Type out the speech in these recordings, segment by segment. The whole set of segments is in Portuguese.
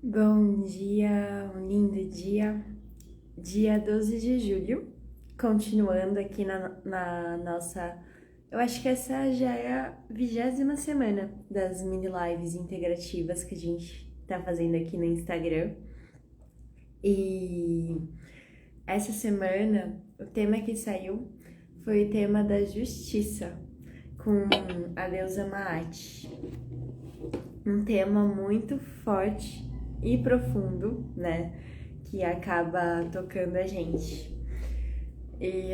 Bom dia, um lindo dia 12 de julho, continuando aqui na nossa. Eu acho que essa já é a 20ª semana das mini lives integrativas que a gente tá fazendo aqui no Instagram. E essa semana, o tema que saiu foi o tema da justiça, com a deusa Maat. Um tema muito forte e profundo, né? Que acaba tocando a gente. E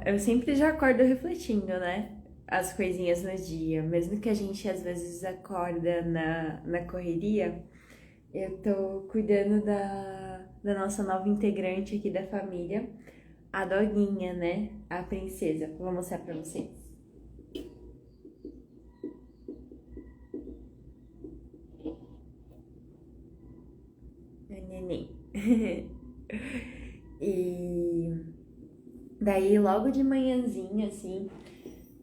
eu sempre já acordo refletindo, né? As coisinhas no dia. Mesmo que a gente às vezes acorda na correria, eu tô cuidando da nossa nova integrante aqui da família, a doguinha, né? A princesa. Vou mostrar pra vocês. A neném. E daí, logo de manhãzinha, assim,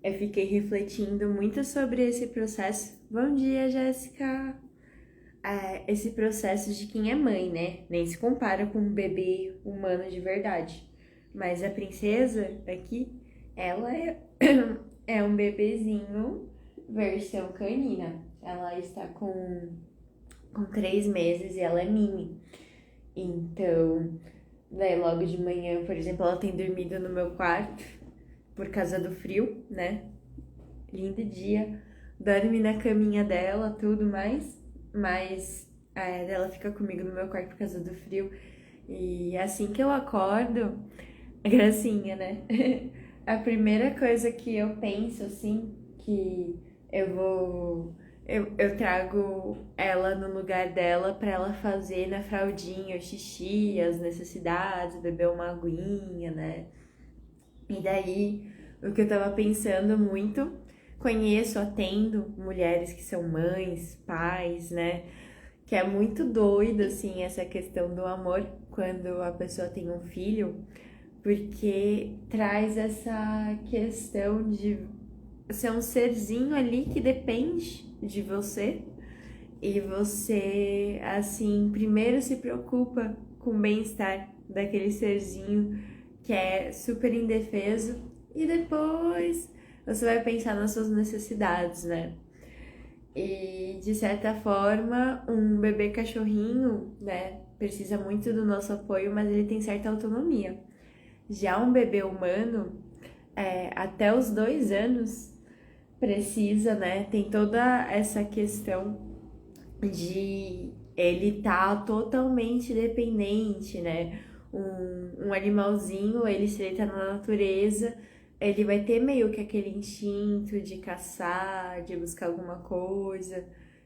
eu fiquei refletindo muito sobre esse processo. Bom dia, Jéssica! Esse processo de quem é mãe, né? Nem se compara com um bebê humano de verdade. Mas a princesa aqui, ela é um bebezinho versão canina. Ela está com 3 meses e ela é mini. Então, daí logo de manhã, por exemplo, ela tem dormido no meu quarto por causa do frio, né? Lindo dia. Dorme na caminha dela, tudo mais. Mas ela fica comigo no meu quarto por causa do frio. E assim que eu acordo, gracinha, né? A primeira coisa que eu penso, assim, que eu vou. Eu trago ela no lugar dela pra ela fazer na fraldinha o xixi, as necessidades, beber uma aguinha, né? E daí, o que eu tava pensando muito, conheço, atendo mulheres que são mães, pais, né? Que é muito doido, assim, essa questão do amor quando a pessoa tem um filho, porque traz essa questão de ser um serzinho ali que depende de você e você, assim, primeiro se preocupa com o bem-estar daquele serzinho que é super indefeso e depois você vai pensar nas suas necessidades, né? E de certa forma, um bebê cachorrinho, né, precisa muito do nosso apoio, mas ele tem certa autonomia. Já um bebê humano, até os 2 anos, precisa, né, tem toda essa questão de ele tá totalmente dependente, né? Um animalzinho, ele se ele tá na natureza, ele vai ter meio que aquele instinto de caçar, de buscar alguma coisa.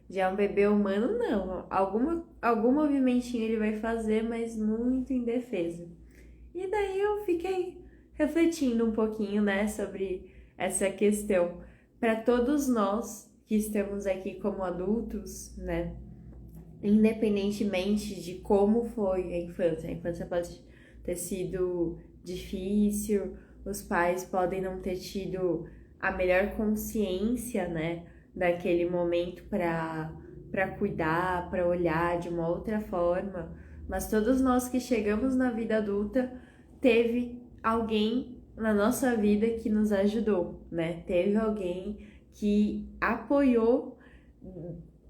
Já um bebê humano, não. Algum movimentinho ele vai fazer, mas muito indefeso. E daí eu fiquei refletindo um pouquinho, né, sobre essa questão. Para todos nós que estamos aqui como adultos, né, independentemente de como foi a infância pode ter sido difícil, os pais podem não ter tido a melhor consciência, né, daquele momento para cuidar, para olhar de uma outra forma, mas todos nós que chegamos na vida adulta teve alguém na nossa vida que nos ajudou, né? Teve alguém que apoiou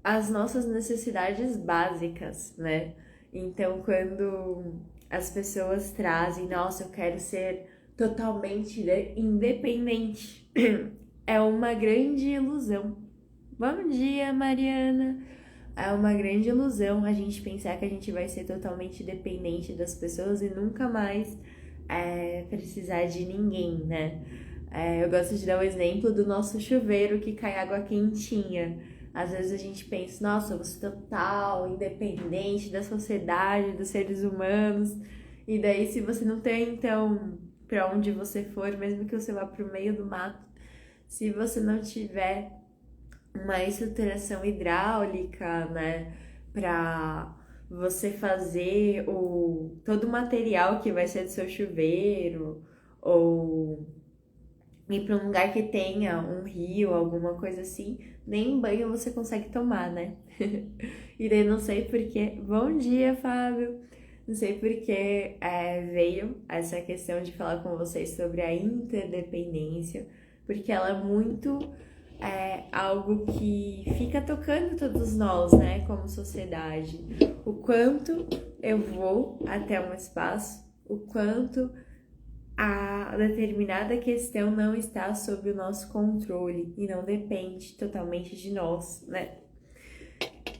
as nossas necessidades básicas, né? Então, quando as pessoas trazem, nossa, eu quero ser totalmente independente, é uma grande ilusão. Bom dia, Mariana! É uma grande ilusão a gente pensar que a gente vai ser totalmente dependente das pessoas e nunca mais precisar de ninguém, né? Eu gosto de dar o exemplo do nosso chuveiro que cai água quentinha. Às vezes a gente pensa, nossa, eu sou total independente da sociedade, dos seres humanos. E daí, se você não tem, então, para onde você for, mesmo que você vá pro meio do mato, se você não tiver uma estruturação hidráulica, né, para você fazer todo o material que vai ser do seu chuveiro, ou ir para um lugar que tenha um rio, alguma coisa assim, nem banho você consegue tomar, né? E daí não sei porquê. Bom dia, Fábio! Não sei porquê veio essa questão de falar com vocês sobre a interdependência, porque ela é muito algo que fica tocando todos nós, né, como sociedade. O quanto eu vou até um espaço, o quanto a determinada questão não está sob o nosso controle e não depende totalmente de nós, né?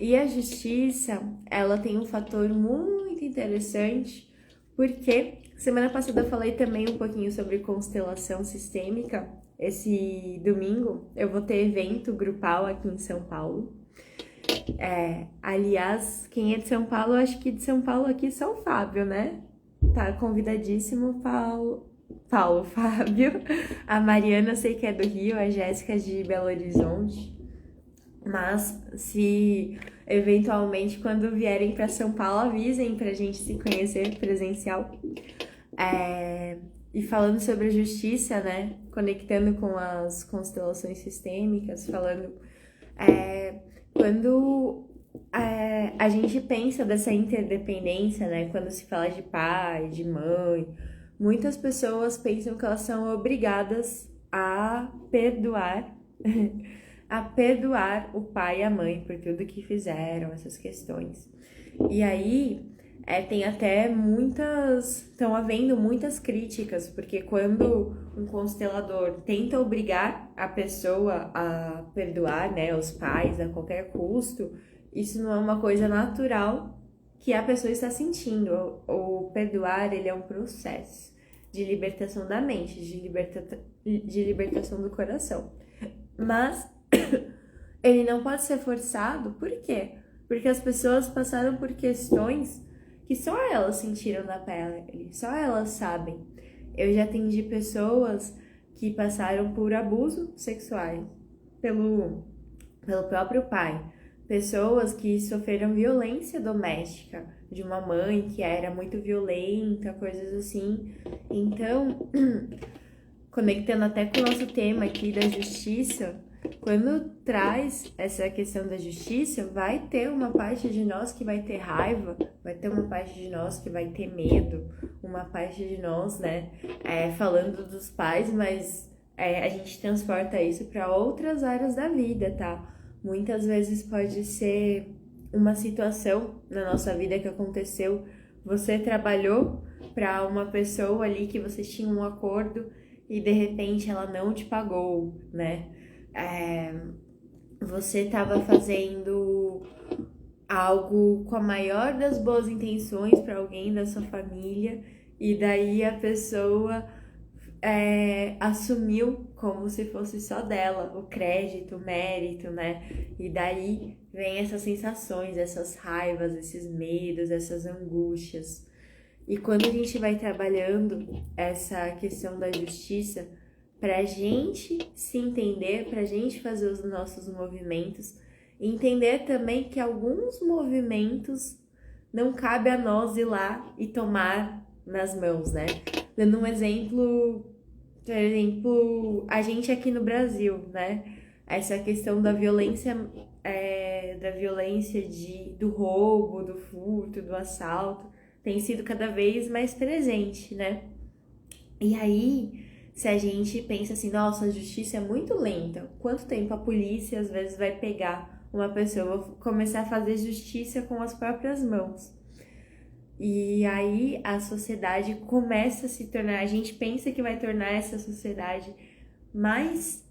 E a justiça, ela tem um fator muito interessante, porque semana passada eu falei também um pouquinho sobre constelação sistêmica. Esse domingo eu vou ter evento grupal aqui em São Paulo. Aliás, quem é de São Paulo, acho que de São Paulo aqui só o Fábio, né? Tá convidadíssimo, Fábio. A Mariana eu sei que é do Rio, a Jéssica é de Belo Horizonte. Mas se eventualmente quando vierem para São Paulo avisem pra gente se conhecer presencial. E falando sobre a justiça, né? Conectando com as constelações sistêmicas, falando quando a gente pensa dessa interdependência, né? Quando se fala de pai, de mãe, muitas pessoas pensam que elas são obrigadas a perdoar a perdoar o pai e a mãe por tudo que fizeram, essas questões. E aí, tem até estão havendo muitas críticas, porque quando um constelador tenta obrigar a pessoa a perdoar, né, os pais a qualquer custo, isso não é uma coisa natural que a pessoa está sentindo. O perdoar, ele é um processo de libertação da mente, de libertação do coração. Mas ele não pode ser forçado, por quê? Porque as pessoas passaram por questões que só elas sentiram na pele, só elas sabem. Eu já atendi pessoas que passaram por abuso sexuais pelo próprio pai, pessoas que sofreram violência doméstica de uma mãe que era muito violenta, coisas assim. Então, conectando até com o nosso tema aqui da justiça, quando traz essa questão da justiça, vai ter uma parte de nós que vai ter raiva, vai ter uma parte de nós que vai ter medo, uma parte de nós, né, falando dos pais, mas a gente transporta isso para outras áreas da vida, tá? Muitas vezes pode ser uma situação na nossa vida que aconteceu, você trabalhou para uma pessoa ali que vocês tinham um acordo e de repente ela não te pagou, né? Você estava fazendo algo com a maior das boas intenções para alguém da sua família e daí a pessoa assumiu como se fosse só dela o crédito, o mérito, né? E daí vem essas sensações, essas raivas, esses medos, essas angústias. E quando a gente vai trabalhando essa questão da justiça, pra gente se entender, pra gente fazer os nossos movimentos, e entender também que alguns movimentos não cabe a nós ir lá e tomar nas mãos, né? Dando um exemplo, por exemplo, a gente aqui no Brasil, né? Essa questão da violência, do roubo, do furto, do assalto, tem sido cada vez mais presente, né? E aí, se a gente pensa assim, nossa, a justiça é muito lenta, quanto tempo a polícia às vezes vai pegar uma pessoa, começar a fazer justiça com as próprias mãos? E aí a sociedade começa a se tornar, a gente pensa que vai tornar essa sociedade mais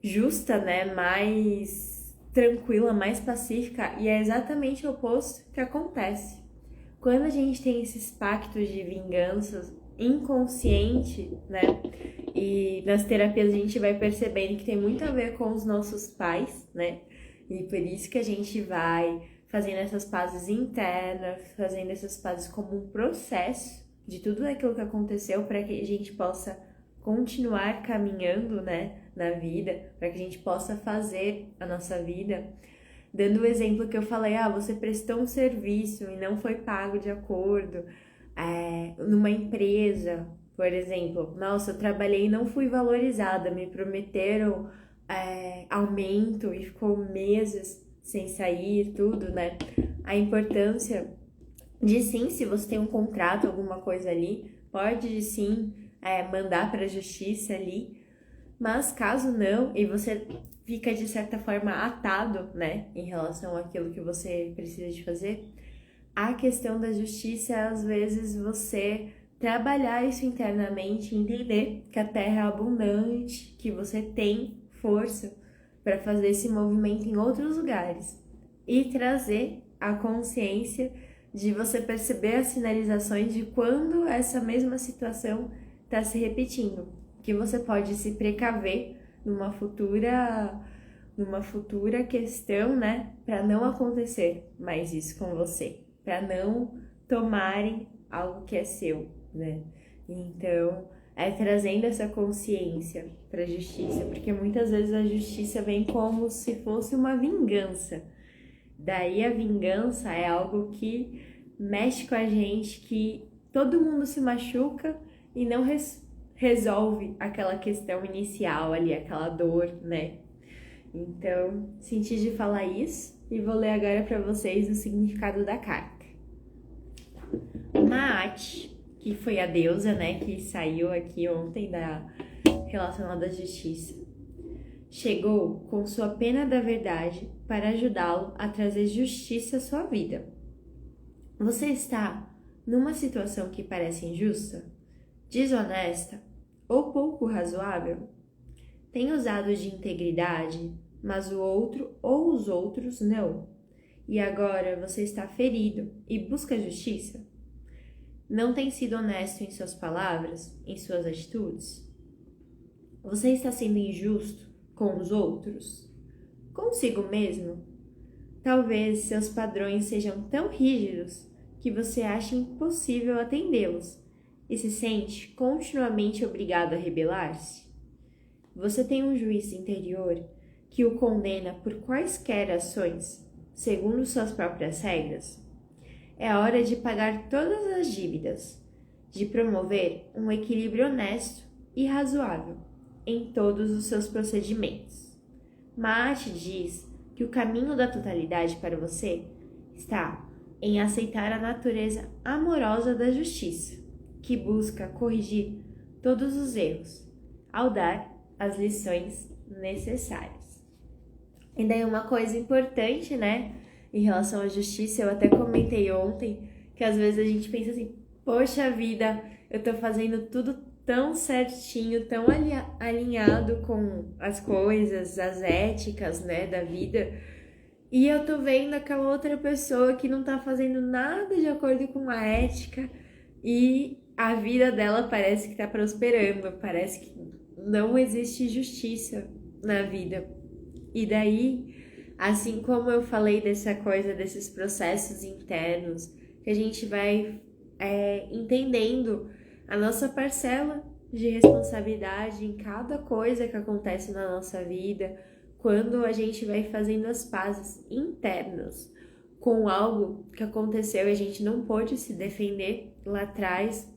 justa, né? Mais tranquila, mais pacífica, e é exatamente o oposto que acontece. Quando a gente tem esses pactos de vinganças inconsciente, né? E nas terapias a gente vai percebendo que tem muito a ver com os nossos pais, né? E por isso que a gente vai fazendo essas pazes internas, fazendo essas pazes como um processo de tudo aquilo que aconteceu para que a gente possa continuar caminhando, né, na vida, para que a gente possa fazer a nossa vida. Dando o exemplo que eu falei, você prestou um serviço e não foi pago de acordo numa empresa, Por exemplo, nossa, eu trabalhei e não fui valorizada, me prometeram aumento e ficou meses sem sair, tudo, né? A importância de sim, se você tem um contrato, alguma coisa ali, pode sim mandar para a justiça ali, mas caso não, e você fica de certa forma atado, né, em relação àquilo que você precisa de fazer, a questão da justiça é às vezes você trabalhar isso internamente, entender que a terra é abundante, que você tem força para fazer esse movimento em outros lugares e trazer a consciência de você perceber as sinalizações de quando essa mesma situação está se repetindo, que você pode se precaver numa futura questão, né, para não acontecer mais isso com você, para não tomarem algo que é seu, né? Então, trazendo essa consciência para a justiça, porque muitas vezes a justiça vem como se fosse uma vingança. Daí a vingança é algo que mexe com a gente, que todo mundo se machuca e não resolve aquela questão inicial ali, aquela dor, né? Então, senti de falar isso e vou ler agora para vocês o significado da carta. Maat, que foi a deusa, né, que saiu aqui ontem relacionada à justiça, chegou com sua pena da verdade para ajudá-lo a trazer justiça à sua vida. Você está numa situação que parece injusta, desonesta ou pouco razoável? Tem usado de integridade, mas o outro ou os outros não. E agora você está ferido e busca justiça? Não tem sido honesto em suas palavras, em suas atitudes? Você está sendo injusto com os outros? Consigo mesmo? Talvez seus padrões sejam tão rígidos que você acha impossível atendê-los e se sente continuamente obrigado a rebelar-se. Você tem um juiz interior que o condena por quaisquer ações, segundo suas próprias regras? É hora de pagar todas as dívidas, de promover um equilíbrio honesto e razoável em todos os seus procedimentos. Maat diz que o caminho da totalidade para você está em aceitar a natureza amorosa da justiça, que busca corrigir todos os erros, ao dar as lições necessárias. E daí uma coisa importante, né, em relação à justiça, eu até comentei ontem, que às vezes a gente pensa assim, poxa vida, eu tô fazendo tudo tão certinho, tão alinhado com as coisas, as éticas, né, da vida, e eu tô vendo aquela outra pessoa que não tá fazendo nada de acordo com a ética e a vida dela parece que tá prosperando, parece que não existe justiça na vida. E daí, assim como eu falei dessa coisa, desses processos internos, que a gente vai entendendo a nossa parcela de responsabilidade em cada coisa que acontece na nossa vida, quando a gente vai fazendo as pazes internas com algo que aconteceu e a gente não pôde se defender lá atrás.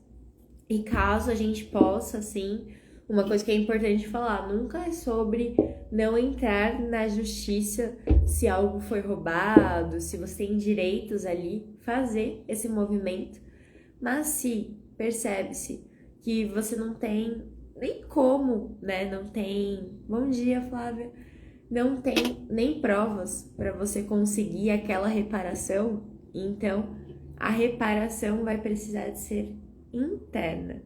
E caso a gente possa, assim, uma coisa que é importante falar, nunca é sobre não entrar na justiça se algo foi roubado, se você tem direitos ali, fazer esse movimento. Mas se percebe-se que você não tem nem como, né? Não tem. Bom dia, Flávia. Não tem nem provas para você conseguir aquela reparação, então a reparação vai precisar de ser interna.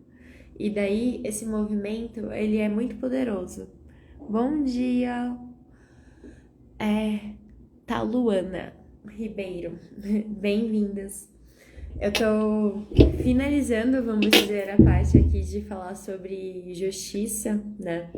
E daí esse movimento, ele é muito poderoso. Bom dia, Luana Ribeiro, bem-vindas. Eu tô finalizando, vamos dizer, a parte aqui de falar sobre justiça, né?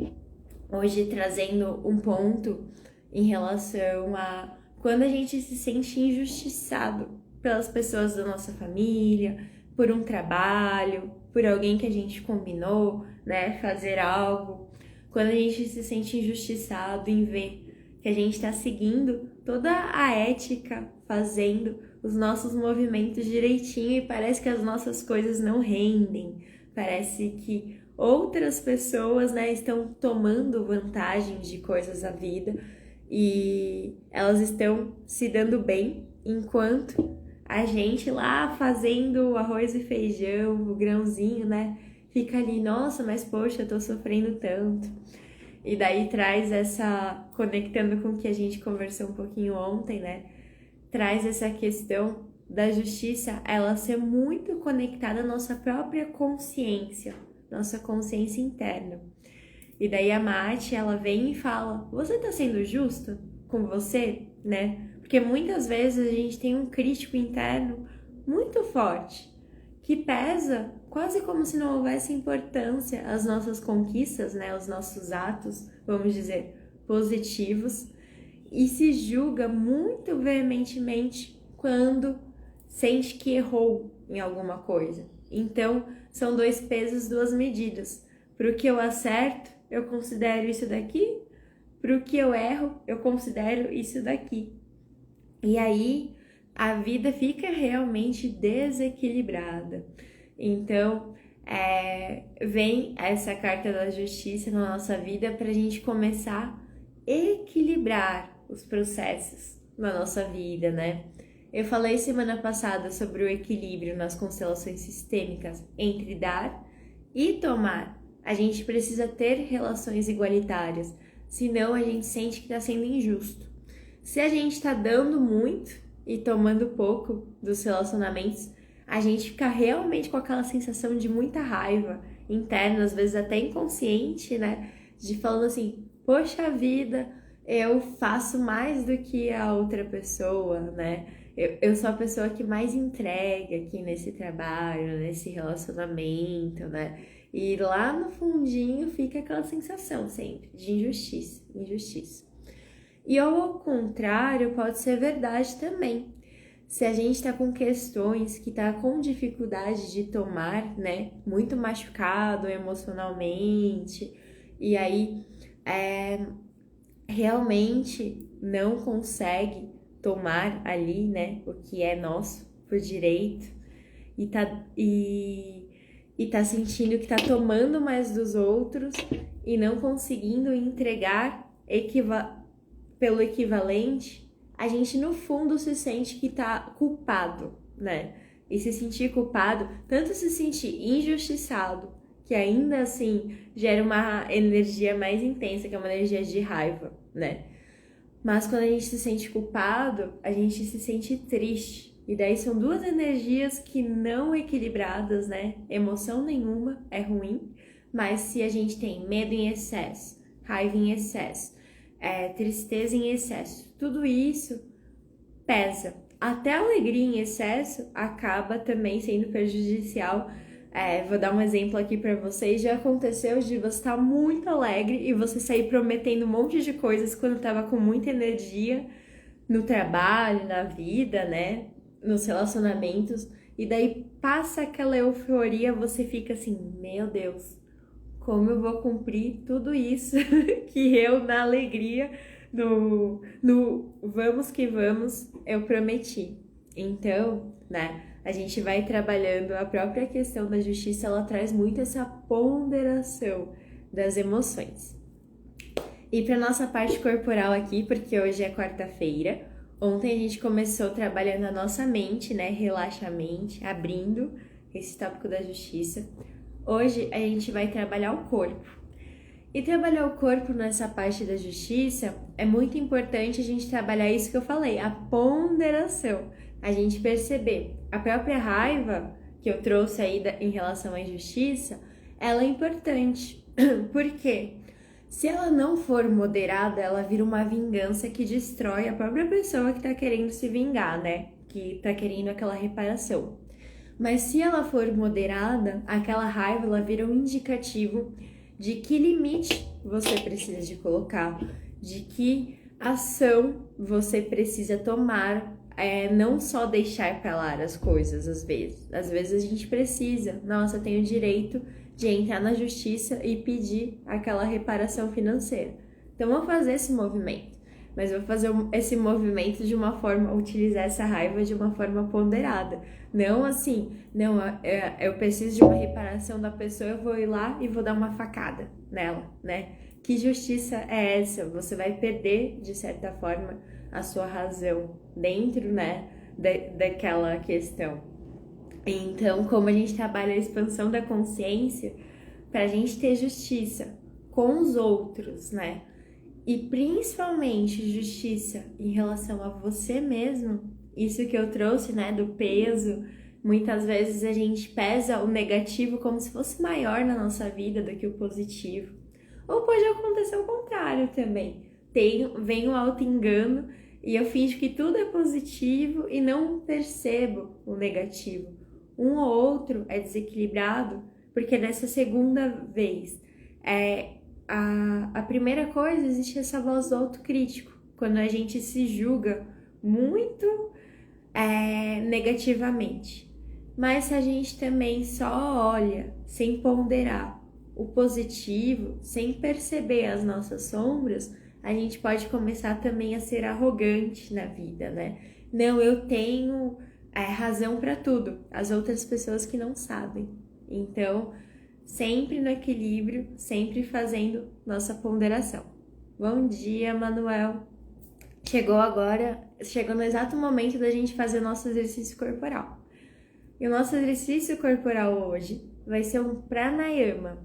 Hoje trazendo um ponto em relação a quando a gente se sente injustiçado pelas pessoas da nossa família, por um trabalho, por alguém que a gente combinou, né, fazer algo. Quando a gente se sente injustiçado em ver que a gente está seguindo toda a ética, fazendo os nossos movimentos direitinho e parece que as nossas coisas não rendem, Parece que outras pessoas, né, estão tomando vantagem de coisas da vida e elas estão se dando bem, enquanto a gente lá fazendo arroz e feijão, o grãozinho, né, fica ali, nossa, mas poxa, eu tô sofrendo tanto. E daí traz essa, conectando com o que a gente conversou um pouquinho ontem, né, traz essa questão da justiça, ela ser muito conectada à nossa própria consciência, nossa consciência interna. E daí a Mati, ela vem e fala, você tá sendo justo com você, né? Porque muitas vezes a gente tem um crítico interno muito forte, que pesa quase como se não houvesse importância às nossas conquistas, né? Os nossos atos, vamos dizer, positivos, e se julga muito veementemente quando sente que errou em alguma coisa. Então, são dois pesos, duas medidas. Para o que eu acerto, eu considero isso daqui. Para o que eu erro, eu considero isso daqui. E aí, a vida fica realmente desequilibrada. Então, vem essa carta da justiça na nossa vida para a gente começar a equilibrar os processos na nossa vida, né? Eu falei semana passada sobre o equilíbrio nas constelações sistêmicas entre dar e tomar. A gente precisa ter relações igualitárias, senão a gente sente que está sendo injusto. Se a gente está dando muito e tomando pouco dos relacionamentos, a gente fica realmente com aquela sensação de muita raiva interna, às vezes até inconsciente, né? De falando assim, poxa vida, eu faço mais do que a outra pessoa, né? Eu sou a pessoa que mais entrega aqui nesse trabalho, nesse relacionamento, né? E lá no fundinho fica aquela sensação sempre de injustiça. E ao contrário, pode ser verdade também. Se a gente tá com questões que tá com dificuldade de tomar, né? Muito machucado emocionalmente, e aí realmente não consegue tomar ali, né, o que é nosso por direito e tá sentindo que tá tomando mais dos outros e não conseguindo entregar pelo equivalente, a gente no fundo se sente que tá culpado, né? E se sentir culpado, tanto se sentir injustiçado, que ainda assim gera uma energia mais intensa, que é uma energia de raiva, né? Mas quando a gente se sente culpado, a gente se sente triste. E daí são duas energias que não equilibradas, né? Emoção nenhuma é ruim, mas se a gente tem medo em excesso, raiva em excesso, tristeza em excesso, tudo isso pesa. Até a alegria em excesso acaba também sendo prejudicial. Vou dar um exemplo aqui pra vocês. Já aconteceu de você estar muito alegre e você sair prometendo um monte de coisas quando tava com muita energia no trabalho, na vida, né? Nos relacionamentos. E daí passa aquela euforia, você fica assim, meu Deus, como eu vou cumprir tudo isso que eu, na alegria, no vamos que vamos, eu prometi. Então, né? A gente vai trabalhando a própria questão da justiça, ela traz muito essa ponderação das emoções. E para nossa parte corporal aqui, porque hoje é quarta-feira, ontem a gente começou trabalhando a nossa mente, né? Relaxa a mente, abrindo esse tópico da justiça. Hoje a gente vai trabalhar o corpo. E trabalhar o corpo nessa parte da justiça é muito importante a gente trabalhar isso que eu falei, a ponderação. A gente perceber a própria raiva que eu trouxe aí em relação à injustiça, ela é importante. Por quê? Se ela não for moderada, ela vira uma vingança que destrói a própria pessoa que tá querendo se vingar, né? Que tá querendo aquela reparação. Mas se ela for moderada, aquela raiva ela vira um indicativo de que limite você precisa de colocar, de que ação você precisa tomar, não só deixar pra lá as coisas às vezes. Às vezes a gente precisa, nossa, eu tenho o direito de entrar na justiça e pedir aquela reparação financeira. Então vamos fazer esse movimento. Mas vou fazer esse movimento de uma forma, utilizar essa raiva de uma forma ponderada. Não assim, não, eu preciso de uma reparação da pessoa, eu vou ir lá e vou dar uma facada nela, né? Que justiça é essa? Você vai perder, de certa forma, a sua razão dentro, né, daquela questão. Então, como a gente trabalha a expansão da consciência, para a gente ter justiça com os outros, né? E principalmente justiça em relação a você mesmo, isso que eu trouxe, né, do peso. Muitas vezes a gente pesa o negativo como se fosse maior na nossa vida do que o positivo. Ou pode acontecer o contrário também. Vem o auto-engano e eu finjo que tudo é positivo e não percebo o negativo. Um ou outro é desequilibrado, porque nessa segunda vez, a primeira coisa, existe essa voz do autocrítico, quando a gente se julga muito negativamente. Mas se a gente também só olha, sem ponderar o positivo, sem perceber as nossas sombras, a gente pode começar também a ser arrogante na vida, né? Não, eu tenho razão para tudo, as outras pessoas que não sabem. Então, sempre no equilíbrio, sempre fazendo nossa ponderação. Bom dia, Manuel! Chegou no exato momento da gente fazer o nosso exercício corporal. E o nosso exercício corporal hoje vai ser um pranayama.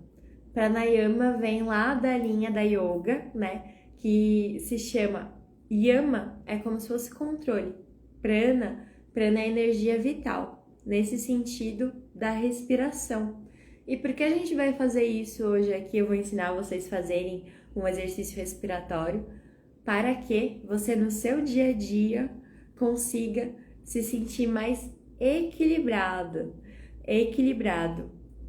Pranayama vem lá da linha da yoga, né? Que se chama yama, é como se fosse controle. Prana é energia vital, nesse sentido da respiração. E por que a gente vai fazer isso hoje aqui? Eu vou ensinar vocês a fazerem um exercício respiratório para que você no seu dia a dia consiga se sentir mais equilibrado.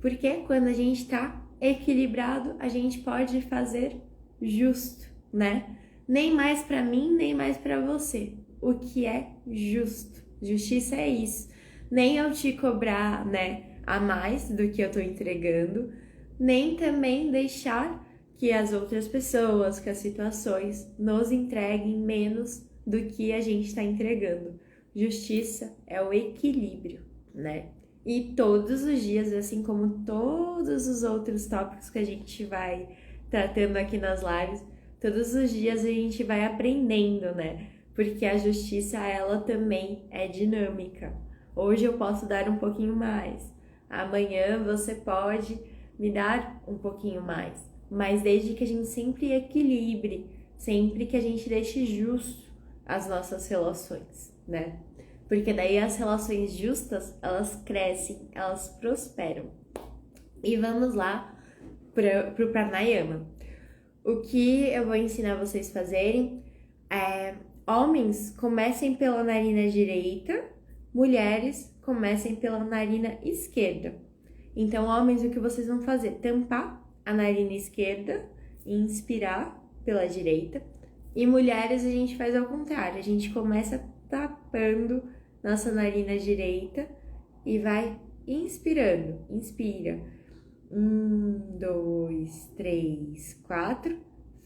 Porque quando a gente está equilibrado, a gente pode fazer justo, né? Nem mais para mim, nem mais para você. O que é justo? Justiça é isso. Nem eu te cobrar, né, a mais do que eu tô entregando, nem também deixar que as outras pessoas, que as situações nos entreguem menos do que a gente está entregando. Justiça é o equilíbrio, né? E todos os dias, assim como todos os outros tópicos que a gente vai tratando aqui nas lives, todos os dias a gente vai aprendendo, né? Porque a justiça, ela também é dinâmica. Hoje eu posso dar um pouquinho mais, amanhã você pode me dar um pouquinho mais. Mas desde que a gente sempre equilibre, sempre que a gente deixe justo as nossas relações, né? Porque daí as relações justas, elas crescem, elas prosperam. E vamos lá pro pranayama. O que eu vou ensinar vocês a fazerem é: homens, comecem pela narina direita, mulheres, comecem pela narina esquerda. Então, homens, o que vocês vão fazer? Tampar a narina esquerda e inspirar pela direita. E mulheres, a gente faz ao contrário. A gente começa tapando nossa narina direita e vai inspirando. Inspira. 1, 2, 3, 4.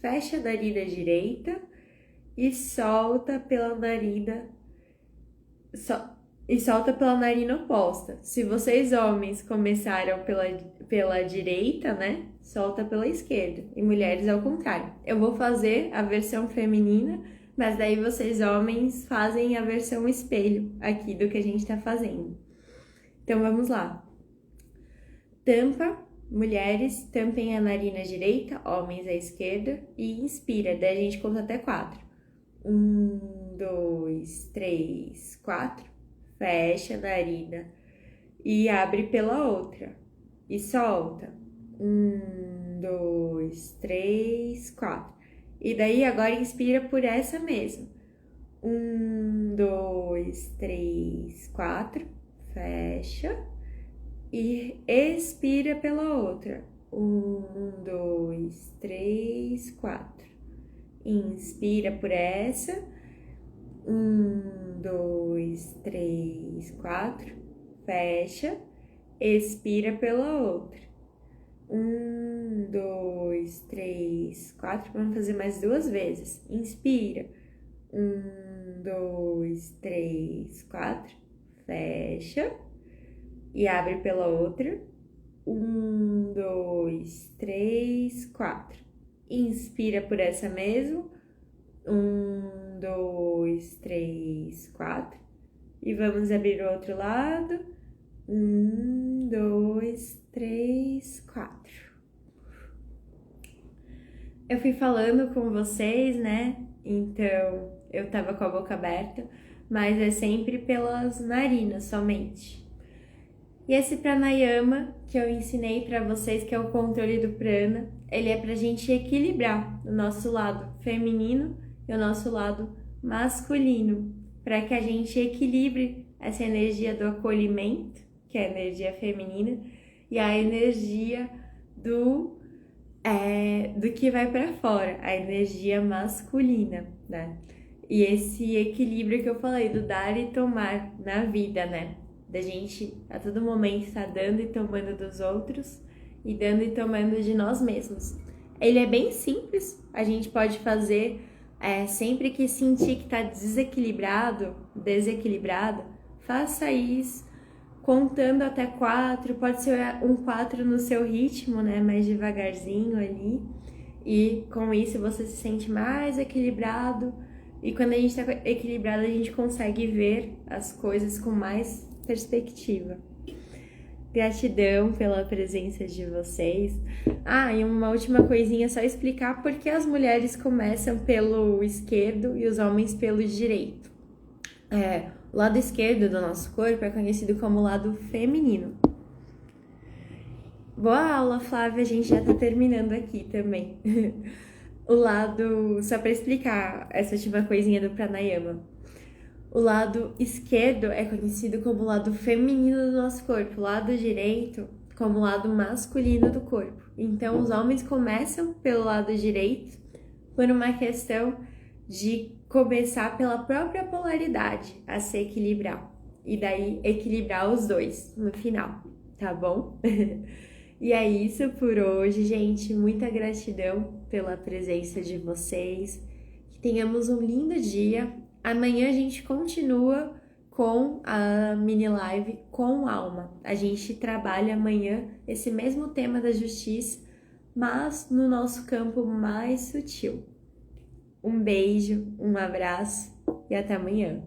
Fecha a narina direita e solta pela narina oposta. Se vocês homens começaram pela direita, né? Solta pela esquerda. E mulheres ao contrário. Eu vou fazer a versão feminina, mas daí vocês homens fazem a versão espelho aqui do que a gente tá fazendo. Então vamos lá. Tampa, mulheres, tampem a narina direita, homens à esquerda e inspira. Daí a gente conta até 4. 1, 2, 3, 4. Fecha a narina e abre pela outra. E solta. 1, 2, 3, 4. E daí agora inspira por essa mesma. 1, 2, 3, 4. Fecha. E expira pela outra. 1, 2, 3, 4. Inspira por essa. 1, 2, 3, 4. Fecha. Expira pela outra. 1, 2, 3, 4. Vamos fazer mais 2 vezes. Inspira. 2, 3, 4. Fecha. E abre pela outra. 2, 3, 4. Inspira por essa mesmo. 2, 3, 4. E vamos abrir o outro lado. 2, 3, 4. Eu fui falando com vocês, né? Então eu tava com a boca aberta, mas é sempre pelas narinas somente. E esse pranayama que eu ensinei para vocês, que é o controle do prana, ele é pra gente equilibrar o nosso lado feminino e o nosso lado masculino, para que a gente equilibre essa energia do acolhimento, que é a energia feminina, e a energia do que vai para fora, a energia masculina, né? E esse equilíbrio que eu falei do dar e tomar na vida, né? Da gente a todo momento estar dando e tomando dos outros e dando e tomando de nós mesmos. Ele é bem simples, a gente pode fazer sempre que sentir que está desequilibrado, faça isso contando até 4, pode ser um 4 no seu ritmo, né, mais devagarzinho ali, e com isso você se sente mais equilibrado, e quando a gente está equilibrado a gente consegue ver as coisas com mais perspectiva. Gratidão pela presença de vocês. E uma última coisinha, só explicar por que as mulheres começam pelo esquerdo e os homens pelo direito. O lado esquerdo do nosso corpo é conhecido como lado feminino. Boa aula, Flávia, a gente já tá terminando aqui também. O lado, só para explicar essa última coisinha do pranayama. O lado esquerdo é conhecido como lado feminino do nosso corpo, o lado direito como lado masculino do corpo. Então, os homens começam pelo lado direito por uma questão de começar pela própria polaridade a se equilibrar. E daí equilibrar os dois no final, tá bom? E é isso por hoje, gente. Muita gratidão pela presença de vocês. Que tenhamos um lindo dia. Amanhã a gente continua com a mini live com alma. A gente trabalha amanhã esse mesmo tema da justiça, mas no nosso campo mais sutil. Um beijo, um abraço e até amanhã.